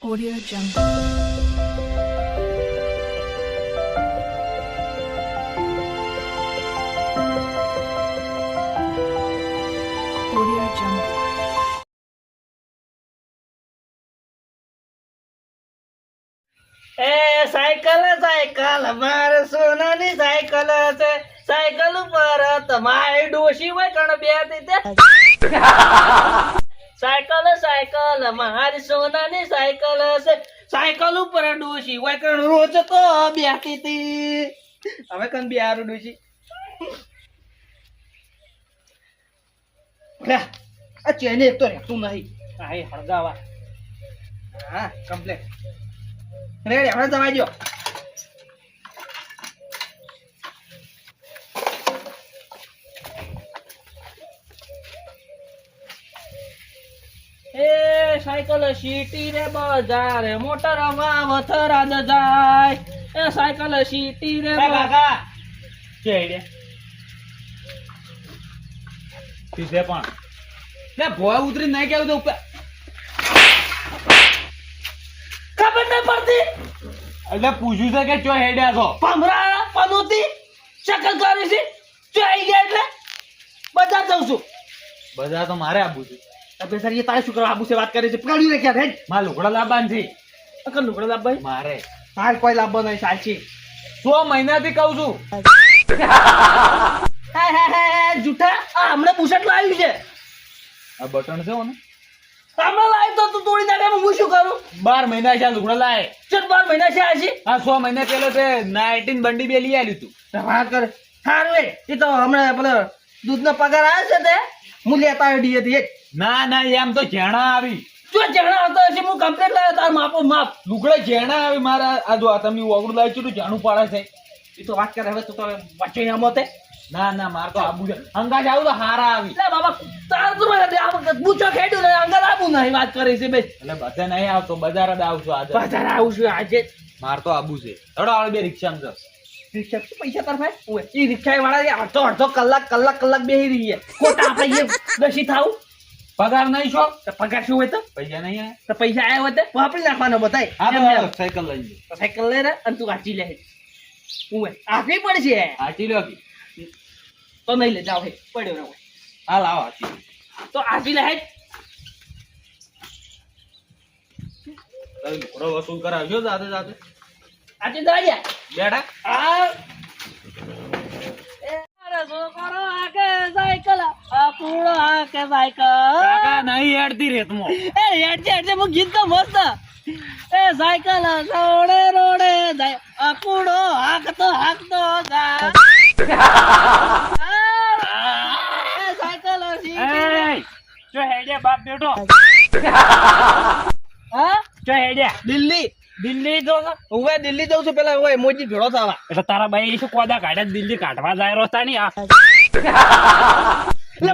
Audio Jungle. Audio Jungle. એ cycle મારે સોનાની cycle છે. સાયકલ ઉપર તમારી ડોશી હોય કણ બેતી તે સાયકલ મારી સોનાની સાયકલ છે. સાયકલ ઉપર ડોશી હોય કણ રોજ તો બેતી તી. હવે કણ બિહારું ડોશી લે આ ચેને એક તો રહેતું નહીં. આ હે હળગાવા હા કમ્પ્લેટ રેડી હવે જવા દો. એ સાયકલ સીટી રે બજારે મોટર વથરા જાય. એ સાયકલ સીટી રે કાકા કેડે પીછે પણ લે ભોય ઉતરી નહીં કેવું તો ઉપર ખબર ન પડતી. એટલે પૂછ્યું છે કે ચો હેડ્યા છો ભમરા પનોતી શકલ કરી છે જો આવી ગયા એટલે બધા જઉં છું. બધા તો મારે આપવું છે. અબે સર એ તારે શું કરવા આબુ સે વાત કરે છે પકડી રે ક્યાં રે મારે લુગડા લાવવાનું છે અકલ લુગડા લાવ ભાઈ મારે હાલ કોઈ લાભ નહીં સાચી 100 મહિનાથી કહું છું. હે જૂઠા આ હમણે બુશર્ટ લાવ્યું છે. આ બટન છે ને હમણે લાવ્યું તો તું તોડી નાખે હું શું કરું. 12 મહિના છે લુગડા લાય. ચલ 12 મહિના છે આજી હા 100 મહિના પેલો તે 19 બંડી બે લઈ આવ્યું તું. વાત કરે સારું એ તો હમણે પેલો દૂધનો પગાર આવ્યો છે તે હું લેતા આવ્યો ડીએ થી ના ના એમ તો જેણા આવી જો જણા હતો હશે હું કમ્પ્લીટ લાવ્યો તાર માપો માપ. લુગડા જેણા આવી મારા આ જો આ તમે ઓગળું લાવી છું જાણું પાડે છે. એ તો વાત કરે હવે તું તો વચ્ચે આમોતે ના ના માર તો આબુ છે અંગાજ આવું તો હારા આવી. લે બાબા તાર તો મને આ વખત બૂચો ખેડ્યું ને અંગર આબુ નહીં વાત કરી છે ભાઈ. એટલે બધા નહીં આવતો બજાર જ આવશું આજે. બજાર આવું છું આજે માર તો આબુ છે થોડો આવડે બે રિક્ષામાં જશ. રિક્ષા શું પૈસા તાર ભાઈ ઓય ઈ રિક્ષા વાળા અડધો કલાક બેહી રહી છે ખોટા આપણે એ દસી થાવ પગાર નહીં છો તો પગાર શું હોય તો પૈસા નહીં આવે. તો પૈસા આવ્યા હોય તો વાપરી નાખવાનો બધાય હા એમ તો એમ. સાયકલ લઈ લે. તો સાયકલ લે રે અને તું વાંચી લે ઓય આપવી પડશે હાચી લ્યો કી. તો નહીં લે જાવ હે પડ્યો રહો હાલ આવો હાચી. તો આપી લે હે તારે લુગડો વસૂલ કરાવજો જાતે જાતે આજે દાડિયા બેઠા આ અરે છોકરો આકે સાયકલ આ પૂળો આકે સાયકલ કાકા નહીં હેડતી રેતમાં. એ હેડજે હું ગીત તો મસ્ત એ સાયકલ રોડે રોડે જાય આ પૂળો હાકતો જાય એ સાયકલ એય, ચો હેડ્યા બાપ બેટો હા ચો હેડ્યા દિલ્હી દિલ્હી જો છો? હવે દિલ્હી જઉં છું પેલા હવે મોજી ભેળો થવા એટલે તારા બાઈ શું કોદા કાઢ્યા દિલ્હી કાઢવા જાય રસ્તા ની આ એટલે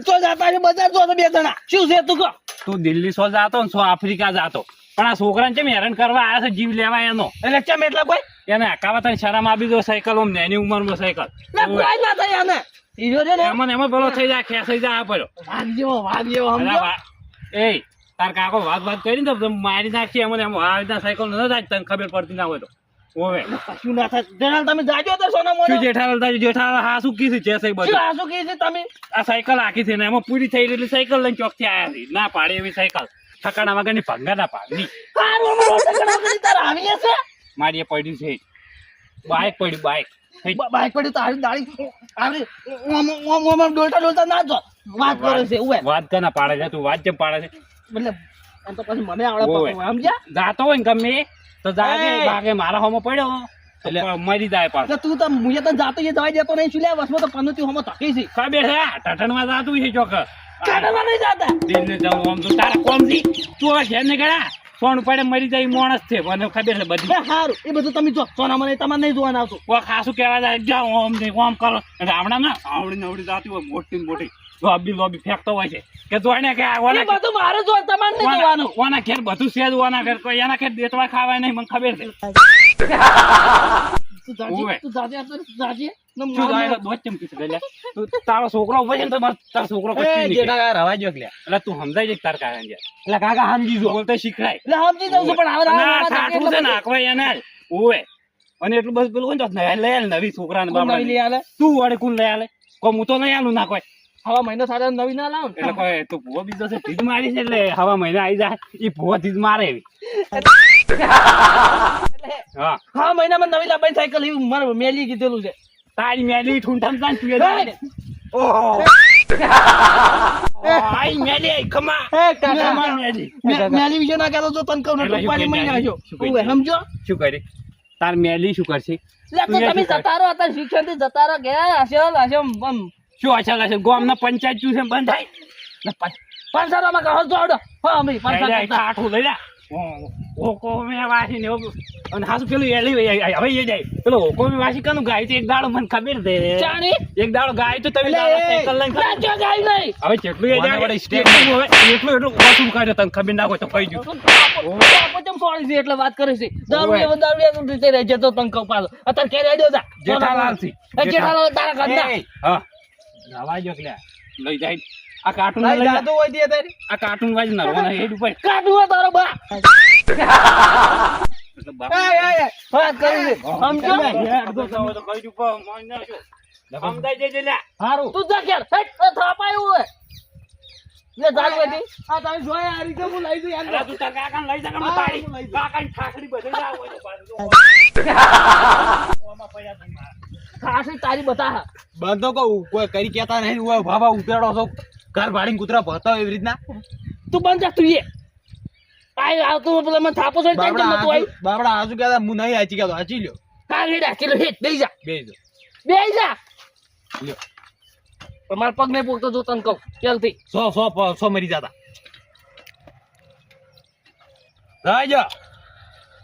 તો જાતા છે બજાર જો બે જણા શું છે તું કહો તું દિલ્હી સો જાતો ને સો આફ્રિકા જાતો પણ આ છોકરાને કેમ હેરાન કરવા આવ્યા છે જીવ લેવા એનો એટલે ચમ એટલે કોઈ એને હકાવતા શરમ આપી દો સાયકલ ઓમ નાની ઉંમરમાં સાયકલ કોઈ ના થાય આને હીરો છે ને એમાં એમાં પેલો થઈ જાય ખેસાઈ જાય આ પડ્યો વાઘ જેવો સમજો એ તાર કાકો વાત કરીને તો મારી નાખી એમને એમ આ રીતના સાયકલ ન જાય તને ખબર પડતી ના હોય તો ઓવે કશું ના થાય જણાલ તમે જાજો તો સોના મોનો શું જેઠાલાલ તારી જેઠાલાલ હા શું કીધું છે સાહેબ શું આસુ કહે છે તમે આ સાયકલ આખી છે ને એમાં પૂરી થઈ રહેલી સાયકલ લઈને ચોકથી આયા હતી ના પાડે એવી સાયકલ ઠકાણા વગરની ભંગા ના પાડની હારું અમારો ટકડા કરી તાર આવી છે મારી એ પડ્યું છે બાઇક પડ્યું બાઇક બાઈક પડી તો આવી દાડી આવી ઓમ ડોલતા ના જો વાત કરે છે ઉવે વાત કના પાડે છે તું વાત જેમ પાડે છે મતલબ એમ તો પછી મને આવડે ઓવે. પકડવા સમજ્યા જાતો હોય ને ગમે એ, તો જાગે એય. બાગે મારા હોમો પડ્યો તો એટલે- મરી જાય પાછો એટલે તું તો મુજે તો જાતો એ દવાઈ દેતો નહીં શું લે વસમાં તો પનોતી હોમો તકી છે ખબર છે ટટણમાં જાતું છે ચોક્કસ કાઢવા નહીં જાતા દિલ્હી જવું આમ તો તારા કોમ થી તું હવે ઘેર ને ગળા સોન પડે મરી જાય ઈ માણસ છે મને ખબર છે બધી એ હારું એ બધું તમે જો સોના મને તમારે નહીં જોવાના આવતું કોઈ ખાસું કહેવા જાય જાઓ ઓમ નહીં ઓમ કરો એટલે હમણાં ના આવડી નવડી જાતી હોય મોટી ને મોટી લોબી ફેંકતો હોય છે કે જોઈને કે આ એ ઓના બધું મારે જો તમારે નહીં જોવાનું ઓના ઘેર બધું સેજ ઓના ઘેર કોઈ એના ઘેર દેતવા ખાવાય નહીં મને ખબર છે તું જાજે ઓવે. તું જાજે તું જાજે શું જાય દોસ્ત ચમ કીધું લે તું તારો છોકરો હોય ને તો તારો છોકરો કચ્છી નીકળે જેઠા રવા જો લ્યા એટલે તું સમજાઈ જાય તાર કાકા ને એટલે કાકા સમજી જો બોલતા શીખડાય એટલે સમજી દઉં છું પણ હવે ના થાતું છે ને આકવાય એને ઓય અને એટલું બસ પેલું હોય ને લઈ આલે નવી છોકરાને બાપડા નવી લઈ આલે તું વડે કોણ લઈ આલે કોઈ હું તો નહીં આલું ના કોઈ હવા મહિનો સાથે નવી ના લાવ એટલે કોઈ તું ભૂવો બીજો છે ધીજ મારી છે એટલે હવા મહિના આવી જાય એ ભૂવો ધીજ મારે એવી હા હા મહિનામાં નવી લાવવાની સાયકલ એવું મારે મેલી કીધેલું છે તારી મેલી ઠૂંઠમ તાન તું ઓહો આઈ મેલી ખમા હે કાકા માર મેલી મેલી વિશે ના કહેતો જો તને કહું ને એટલે ટુપાડી મહિના આવ્યો શું કરી? સમજો શું કરે તાર મેલી શું કરશે લે તો તમે જતા રહો હતા શિક્ષણ થી જતા રહો ગયા આશલ આશમ શું અચલ છે ગામના પંચાયત શું છે બંધ થાય ને પાંચસારોમાં કહો જોડો હા અમે પાંચસારો કાઠું લઈ લે ઓકો મે વાસી ને અને હાસુ પેલું એલી હવે એ જાય પેલો ઓકો મે વાસી કનું ગાય તો એક દાડો મને ખબર દે ચાણી એક દાડો ગાય તો તમે સાયકલ લઈને ના જો ગાય નહીં હવે જેટલું એ જાય હવે એટલું ઓછું કાઢ્યો તને ખબર ના હોય તો કહી દઉં કેમ સોળી છે એટલે વાત કરે છે દારૂ રીતે રહે જતો તને કહું પાછો અત્યારે ક્યારે આડ્યો તા જેઠાલાલ થી જેઠાલાલ તારા ઘરના હા નવા જો કે લઈ જાય આ કાર્ટૂન લઈ જાતો હોય દે તારી આ કાર્ટૂન વાજ નરવાના હેડ ઉપર કાઢું હોય તારો બા એટલે બાપ વાત કરી છે સમજો હેડ તો જાવ તો કહી દઉં પણ મોય ના જો સમજાઈ જજે લે હારું તું જા ઘેર હેટ થાપાયું હોય લે જાગ બેટી આ તમે જોયા આ રીતે હું લઈ જઈ અરે તું તાર કાકાને લઈ જા કે તારી કાકાની ઠાકડી બધે જાવ હોય તો પાછું ઓમાં પૈયા તને માર ખાસી તારી બતા બંધો કહું કોઈ કરી કેતા નહીં હું ભાભા ઉતેડો છો ઘર ભાડીને કૂતરા ભરતા હોય એવી રીતના તું બંધ જા તું એ આય આવતો પેલા મને થાપો છે ટેન્શન નતું આઈ બાબડા આજુ કહેતા હું નહીં આચી કહેતો આચી લ્યો હા રેડા કિલો હેટ બેઈ જા બેસી દો બેઈ જા લ્યો તમાર પગ નહીં પોકતો જો તને કહું ચાલથી 100 મરી જતા રાજા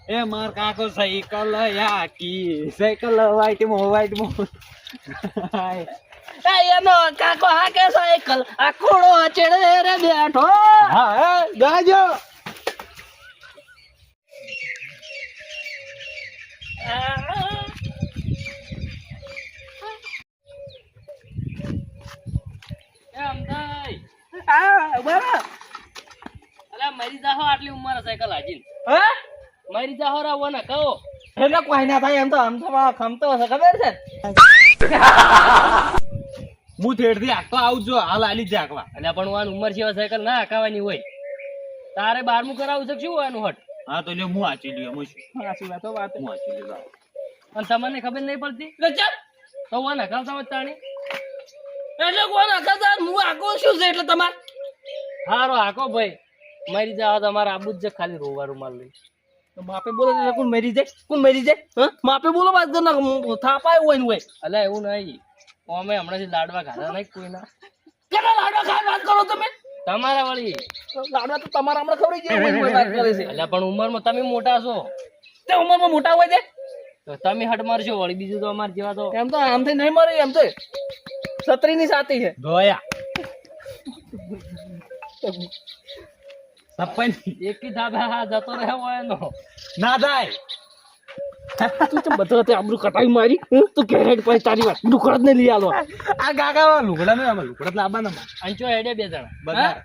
એ માર કાકો સાયકલ યાકી સાયકલ વાઈટમાં એનો કાકો હા કે સાયકલ આ ખોડો ચડે રે બેઠો હા ગાજો મરી જાહો આટલી ઉંમર સાયકલ હાજી હા મરી જાહો રાવો ને કહો એટલે કોઈ ના થાય એમ તો ખમતો હશે ખબર છે હું થેડથી આખો આવજો હાલ આલી જ આખવા અને પણ હું ઉંમર છે સાયકલ ના હકાવાની હોય તારે 12મું કરાવું છે શું હોય એનું હટ હા તો લ્યો હું આચી લ્યો હું શું સાચી વાત વાત હું આચી લ્યો અને તમને ખબર નહીં પડતી ગજબ તો હું હકાવતા હોય તાણી એટલે કોણ હકાવતા હું આકો શું છે એટલે તમાર હારો આકો ભાઈ મરી જાવ તમારે આબુ જ છે ખાલી રોવા રૂમાલ લઈ તો બાપે બોલે છે કોણ મરી જાય હા માપે બોલો વાત કર ના થાપાય હોય ને હોય અલા એવું નહીં અમે હમણાંથી લાડવા ખાધા નહીં કોઈના કેટલા લાડવા ખાવા વાત કરો તમે તમારા વાળી લાડવા તો તમારા હમણાં ખવડાવી જાય હોય વાત કરે છે અલા પણ ઉંમરમાં તમે મોટા છો તે ઉંમરમાં મોટા હોય છે તો તમે હટ મારશો વળી બીજું તો અમાર જેવા તો એમ તો આમથી નહીં મરે એમ તો છત્રીની સાથી છે ગોયા સપન એક કી ધાબા હા જતો રહે હોય એનો ના થાય તું તો બધો તે આબરૂ કટાઈ મારી તું ઘેરેડ પછી તારી વાત લુકડ ને લઈ આલો આ કાકા લુગડા ને લુગડા લાવવાના અંચો હેડે બે જણા બજાર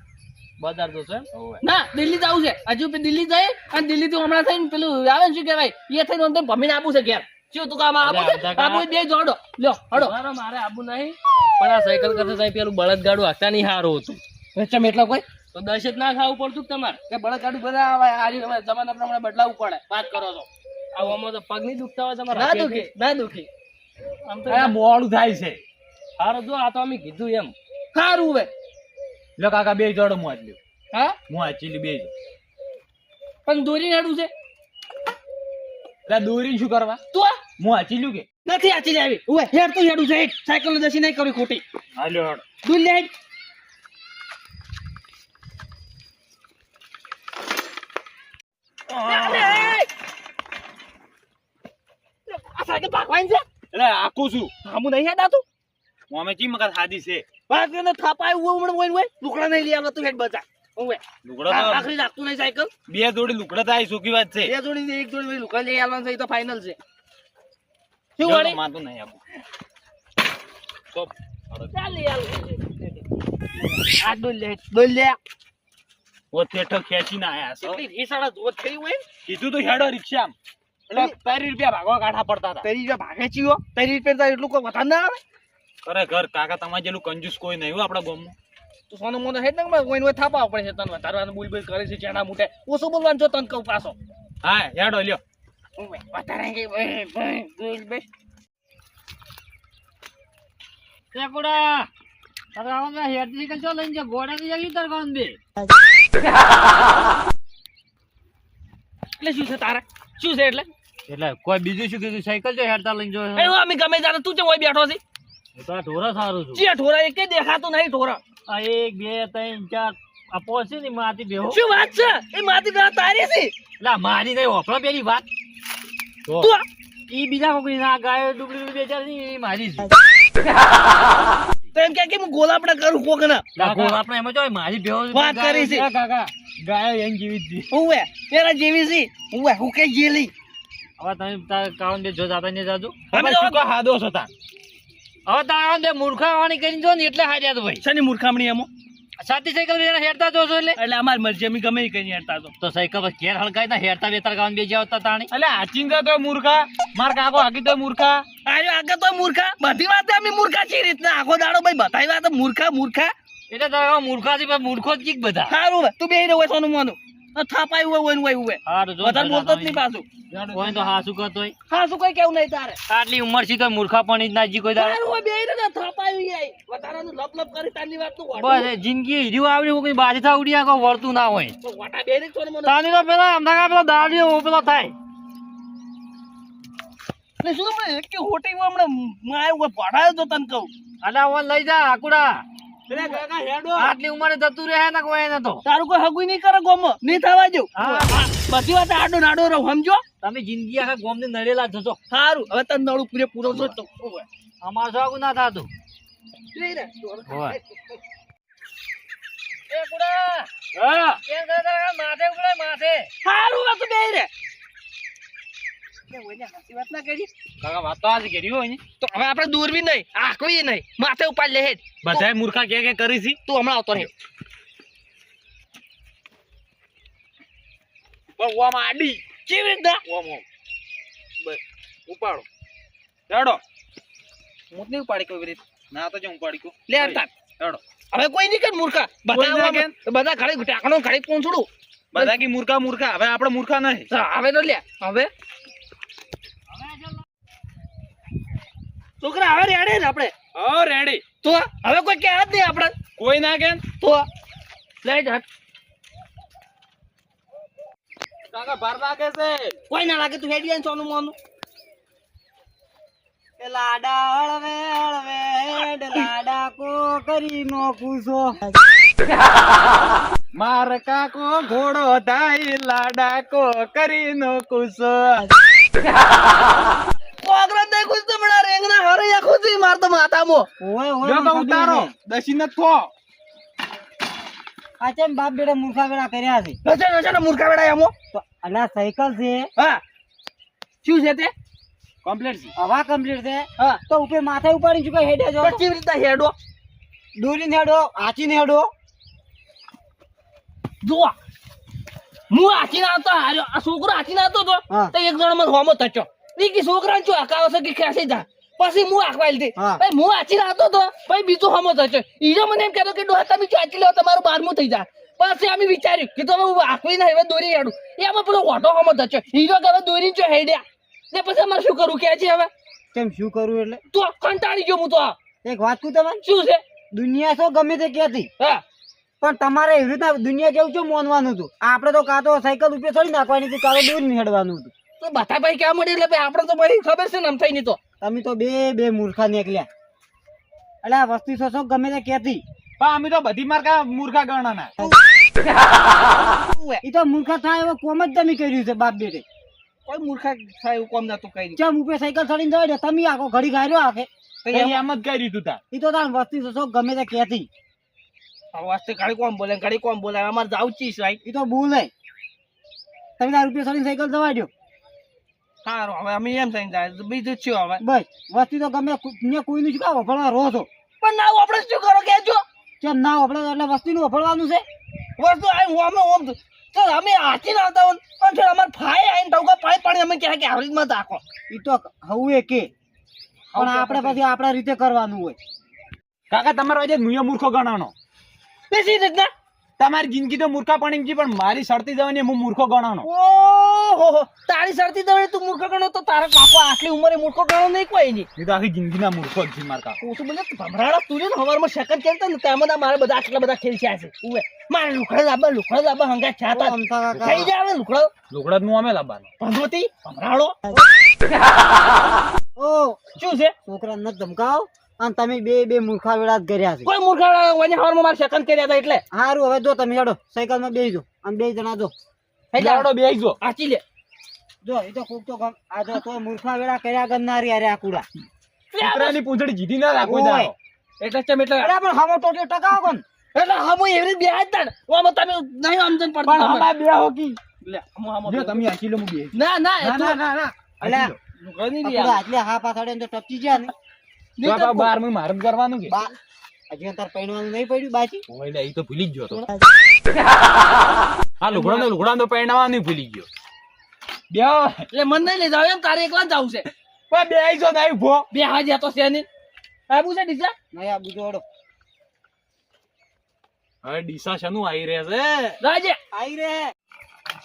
બજાર તો છે ના દિલ્હી જવું છે હજુ દિલ્હી જાય અને દિલ્હી થી હમણાં થઈને પેલું આવે ને શું કહેવાય એ થઈને અંદર ભમીને આપું છે ઘેર શું તું કામ આપું છે આપું બે જોડો લ્યો હડો મારે આપું નહીં પણ આ સાયકલ કરતા થાય પેલું બળદગાડું હાકતા નહીં હારું હતું ચમ એટલા કોઈ તો દસ જ ના ખાવું પડતું તમારે કે બળદગાડું બધા જમાના પ્રમાણે બદલાવવું પડે વાત કરો છો આવામાં તો પગ નહીં દુખતા હોય તમારે ના દુખી આમ તો મોડું થાય છે હારું જો આ તો અમે કીધું એમ સારું હવે લો કાકા બે જોડો હું આચ લ્યો હા હું આચી લ્યો બે પણ દોરી હેડું છે દોરી શું કરવા તું હું આચી લ્યું કે નથી આચી જાવી ઓય હેડ તો હેડું છે હેડ સાયકલ દસી નહીં કરી ખોટી હાલ્યો હડ દૂર લે હેડ આ સાયકલ ભાગવાની છે એટલે આખું છું આમું નહીં હેડ આતું અમે ચી મગર સાદી છે ભાગ ને થાપાય ઉમણ હોય લુકડા નહીં લઈ આવતો હેડ બજા ઓય લુગડા તો આખરી રાખતું નહીં સાયકલ બે જોડી લુગડા થાય સુખી વાત છે બે જોડી એક જોડી લુકડા લઈ આવવાનું છે એ તો ફાઇનલ છે શું જો વાળી માનતું નહીં આપું તો ચાલ યાર આ ડોલ લે ઓ તેઠો ખેંચીને આયા છો કેટલી રીસાડા જોત થઈ હોય કીધું તો હેડો રિક્ષામાં એટલે 30 રૂપિયા ભાગવા કાઢા પડતા હતા તારી ભાગે ચીયો તારી રૂપિયા એટલું કોઈ વધારે ના આવે અરે ઘર કાકા તમારે જેટલું કંજૂસ કોઈ નહીં હો આપણા ગામમાં તો સોનો મોનો હેડ ને કોઈ થાપા પડે છે તને વધારવાનું બોલ બોલ કરે છે ચેડા મૂટે ઓછું બોલવાનું જો તને કહું પાછો હા હેડો લ્યો વધારે કે બોલ બે તેકુડા તારે આવા હેડ નીકળ ચો લઈને જે ગોડા ની જગ્યાએ તાર કામ દે એટલે શું છે તારે શું છે એટલે કોઈ બીજું શું કીધું સાયકલ જો હેડતા લઈને જો એ અમે ગમે ત્યારે તું છે ઓય બેઠો છે તો આ ઢોરા સારું છું જે ઠોરા એ કે દેખાતું નહીં ઠોરા આ 1 2 3 4 આ પોસી ની માથી બેહો શું વાત છે એ માથી ના તારી છે લા મારી નહીં ઓફળો પેલી વાત તું ઈ બીજા કોકની ના ગાય ડુબલી બેચાર ની ઈ મારી છે તો એમ કે હું ગોલાપડા કરું કોક ના લા ગોળ આપણે એમાં જો મારી બેહો વાત કરી છે કાકા ગાયો એમ જેવી જ હુંવે તેરા જેવી છે હુંવે હું કે જેલી હવે તમે તાર કાઉન દે જો જાતા ને જાજુ અમે હવે શું કા હાદો છો તા હવે તાર દે મૂર્ખાવાણી કરીને જો ને એટલે હાર્યા તો ભાઈ શની મૂર્ખામણી એમો સાતી સાયકલ બેના હેડતા જો છો એટલે અમાર મરજી અમે ગમે ઈ કઈ હેડતા તો સાયકલ પર ઘેર હળકાઈ ના હેડતા બેતાર કાઉન બે જાવ તા તાણી એટલે આચિંગા તો મૂર્ખા માર કાકો હાકી તો મૂર્ખા આજો આગળ તો મૂર્ખા બધી વાતે અમે મૂર્ખા છીએ રીતના આખો દાડો ભાઈ બતાવી વાત મૂર્ખા એટલે તારા મૂર્ખાથી પણ મૂર્ખો જ કીક બધા સારું તું બેહી રહ્યો સોનું મોનું થાપાયું હોય હોય હારું જો વધારે બોલતો જ નહીં પાછું કોઈ તો હાસુ કરતો હોય હા શું કઈ કેવું નહીં તારે આટલી ઉંમર થી તો મૂર્ખા પણ જ ના જી કોઈ દાડો સારું હોય બેહી રહ્યો થાપાયું યાય વધારાનું લપ લપ કરી તારની વાત તું બસ એ જિંદગી હીર્યું આવડી કોઈ બાજી થા ઉડિયા કો વળતું ના હોય વાટા બેહી રહ્યો સોનું મોનું તાની તો પેલા અમદાવાદ પેલો દાડીઓ પેલો થાય એટલે શું તમને એક કે હોટીમાં હમણાં માય ઉપર પડાયો તો તને કહું અલા ઓન લઈ જા આકુડા એટલે કાકા હેડો આટલી ઉંમરે જતું રહે ને કોઈ એને તો તારું કોઈ હગુઈ નહીં કરે ગોમો નહીં થવા જો હા. બધી વાત આડો નાડો રહો સમજો તમે જિંદગી આખા ગોમ ને નડેલા જશો સારું હવે તને નળું પૂરેપૂરો જો તો અમાર જોગું ના થાતું લઈ રે હોય. એ કુડા હા કેમ કરે માથે ઉકળે માથે સારું વાત બેહી રે લે ઓને હાસી વાત ના કરી કાકા વાત તો આજ કરી હોય ને તો હવે આપણે દૂર બી નહીં આખવી નહીં માથે ઉપાડ લે હેડ બધાય મૂર્ખા કે કરી છે તું હમણાં આવતો રહે પણ ઓમાં આડી કેવી રીતના ઓમ ઓમ બસ ઉપાડો હેડો હું નહીં ઉપાડી કોઈ રીત ના તો હું ઉપાડી કો લે અડતા હેડો હવે કોઈ નહીં કર મૂર્ખા કોઈ ના કેમ? બધા ઘરે ટાકણો ઘરે પહોંચડું બધા કી મૂર્ખા મૂર્ખા હવે આપણે મૂર્ખા નહીં હવે તો લે હવે છોકરા હવે રેડે ને આપણે હો રેડી તો હવે કોઈ કે જ નહીં આપણે કોઈ ના કે તો લઈ જા કાકા બાર લાગે છે કોઈ ના લાગે તું હેડી જાય સોનું મોનું લાડા હળવે હળવે લાડા કો કરી નો પૂછો માર કાકો ઘોડો થાય લાડા કો કરી નો કુસો કોગરા દે કુછ તો બડા રેંગના હરે યા ખુદી માર તો માથામો જો તો ઉતારો દસી ન થો આચેમ બાપ બેડા મૂર્ખા બેડા કર્યા છે નચે નચે મૂર્ખા બેડા એમો તો અલા સાયકલ છે હા શું છે તે કમ્પ્લીટ છે હવા કમ્પ્લીટ છે હા તો ઉપર માથે ઉપાડી ચૂકે હેડે જો કેવી રીતે હેડો દોરીને હેડો આચીને હેડો જો હું આચીને આવતો હાર્યો આ છોકરો આચીને આવતો તો હા. તો એક જણ મને હોમો થચો ઈ કે છોકરાને શું હકાવે છે કે ખેંચી જા પછી હું આખવાઈ લીધી હા. ભાઈ હું આચીને આવતો તો ભાઈ બીજો હોમો થચો ઈજો મને એમ કહેતો કે ડોહા તમે આચી લો તમારું 12મું થઈ જાય પછી અમે વિચાર્યું કે તમે આખવી ના હવે દોરી હેડું એમાં પેલો ઓટો હોમો થચો ઈજો કે હવે દોરી જો હેડ્યા ને પછી અમારે શું કરવું કે છે હવે કેમ શું કરું એટલે તો કંટાળી ગયો હું તો આ. એક વાત કહું તમને શું છે દુનિયા તો ગમે તે કહેતી હા પણ તમારે એવી રીતના દુનિયા કેવું છે મોનવાનું હતું આપણે તો કાં તો સાયકલ ઉપર ચડી નાખવાની હતી કાં તો દૂર નીકળવાનું હતું તો બધા ભાઈ ક્યાં મળી એટલે ભાઈ આપણે તો ભાઈ ખબર છે ને આમ થઈ નહીં તો તમે તો બે મૂર્ખા નીકળ્યા એટલે આ વસ્તુ શું ગમે તે કહેતી પણ અમે તો બધી માર્કા મૂર્ખા ગણના એ તો મૂર્ખા થાય એવો કોમ જ તમે કર્યું છે બાપ બેટે કોઈ મૂર્ખા થાય એવું કોમ નતું કઈ ચમ ઉપર સાયકલ ચડીને જવા દે તમે આખો ઘડી ગાર્યો આખે એમ જ કરી તું તા એ તો તાર વસ્તુ શું ગમે તે કહેતી આ વાસ્તે ઘડી કોમ બોલે ઘડી કોમ બોલે અમારે જાવ ચીસ ભાઈ એ તો બોલે તમે તાર રૂપિયા ચડીને સાયકલ જવા દો સારું હવે અમે એમ થઈને જાય બીજું શું હવે ભાઈ વસ્તી તો ગમે ને કોઈનું શું કામ વફળવા રહો છો પણ ના આપણે શું કરો કેજો કેમ ના વફળે એટલે વસ્તીનું વફળવાનું છે વસ્તુ આઈ હું અમે ઓમ તો અમે આચી ના આવતા હોય પણ થોડા અમાર ફાય આઈને ટોકા પાણી અમે કહે કે આવરી માં રાખો ઈ તો હવું કે પણ આપણે પછી આપણા રીતે કરવાનું હોય કાકા તમારો આજે મુયો મૂર્ખો ગણાનો બેસી રીતના તમારી જિંદગી તો મૂર્ખા પણ પણ મારી શરતી જવાની હું મૂર્ખો ગણાનો ઓહો તારી સરતી દવે તું મૂર્ખ ગણો તો તારા કાકો આટલી ઉંમરે મૂર્ખો ગણો નહીં કોઈ નહીં એ તો આખી જિંદગીના મૂર્ખો જ છે મારા કાકા હું તો બોલે ભમરાડા તું ને હવારમાં સેકન્ડ ખેલતા ને તેમાં મારે બધા આટલા બધા ખેલ છે ઉવે મારે લુખડા લાબા હંગા છાતા અમથા કાકા. થઈ જાય લુખડો લુગડા નું અમે લાવવાનો ભગવતી ભમરાડો ઓ શું છે છોકરાને ન ધમકાવો અને તમે બે મૂર્ખા વેળા જ કર્યા છે કોઈ મૂર્ખાડા વને હવારમાં મારે સેકન્ડ કર્યા હતા એટલે સારું હવે જો તમે હેડો સાયકલમાં બેસજો અને 2 જણા જો થઈ જાય લાડો બેસજો આચી લે જો એ તો કોક તો ગમ આ જો તો મૂર્ખા વેળા કર્યા ગન્નારી અરે આ કુડા કૂતરાની પૂંછડી જીધી ના રાખો ઓય. જાઓ એટલે ચમ એટલે અરે પણ હમો ટોટલ ટકાવો કોણ એટલે હમો એવી બે હાથ તાણ ઓમાં તમે નહીં સમજણ પણ પડતી આમાં બે હોકી લે હમો જો તમે આખી લો હું બે ના ના એ તો ના આખી લો. લુખડો નહીં આપણે યાર આટલે હા પાછળ તો ટપચી ગયા ને જો બાપા બાર માં મારે જ કરવાનું કે બા હજી અંતર પૈણવાનું નહીં પડ્યું બાકી ઓય લે ઈ તો ભૂલી જ ગયો તો આ લુગડા તો પહેરવાનું ભૂલી ગયો બે એટલે મન નહીં લઈ જાવ એમ તારે એકલા જ જવું છે ઓય બે આઈજો નહીં ભો બે હાજર તો છે નહીં આબુ છે ડીસા નહીં આ બીજો હડો હવે ડીસા શાનું આવી રહ્યા છે રાજે આઈ રે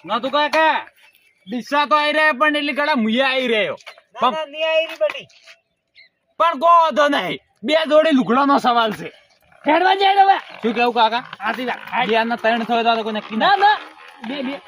ના તો કાકા ડીસા તો આવી રહ્યા પણ એટલી ગળા મુયા આવી રહ્યો ના ના નહીં આઈ રી બટી પણ કો વાંધો નહીં બે જોડે લુગડાનો સવાલ છે હેડવા જાય હવે શું કેવું કાકા આથી વાત બે ના ત્રણ થયો તો કોઈ નક્કી ના ના ના બે